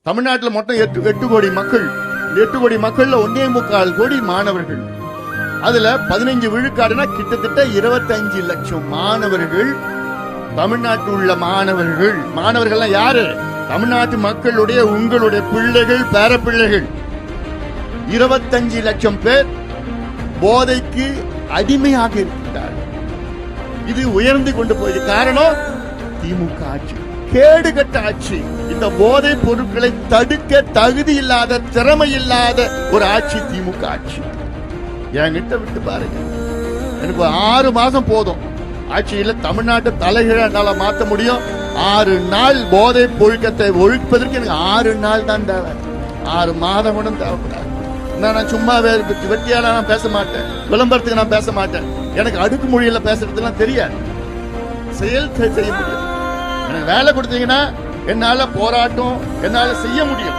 தமிழ்நாட்டில் மொத்தம் 8 கோடி மக்கள். 8 கோடி மக்கள்ல 1.25 கோடி மாணவர்கள். அதுல 15 விழுக்காடுனா கிட்டத்தட்ட 25 லட்சம் மாணவர்கள். தமிழ்நாட்டில் உள்ள மாணவர்கள் யாரு? தமிழ்நாட்டு மக்களுடைய உங்களுடைய பிள்ளைகள், பேரப்பிள்ளைகள். 25 லட்சம் பேர் போதைக்கு அடிமையாக இருக்கின்றார்கள். இது உயர்ந்து கொண்டு போய் காரணம் திமுக ஆட்சி, கேடுகட்ட ஆட்சி. இந்த போதை பொருட்களை தடுக்க தகுதி இல்லாத, திறமை இல்லாத ஒரு ஆட்சி திமுக ஆட்சி. என்கிட்ட விட்டு பாருங்க, எனக்கு 6 மாசம் போதும் ஆட்சியில. தமிழ்நாட்டை தலைகீழா என்னால மாற்ற முடியும். 6 நாள் போதை பொழுக்கத்தை ஒழிப்பதற்கு எனக்கு 6 நாள் தான் தேவை. 6 மாதம் கூட தேவைப்படாது. நான் சும்மா வெற்றியால நான் பேச மாட்டேன், விளம்பரத்துக்கு நான் பேச மாட்டேன். எனக்கு அடுக்குமொழியில பேசுறதுலாம் தெரியாது, செயல் செய்ய முடியும். எனக்கு வேலை கொடுத்தீங்கன்னா என்னால போராட்டம் என்னால செய்ய முடியும்.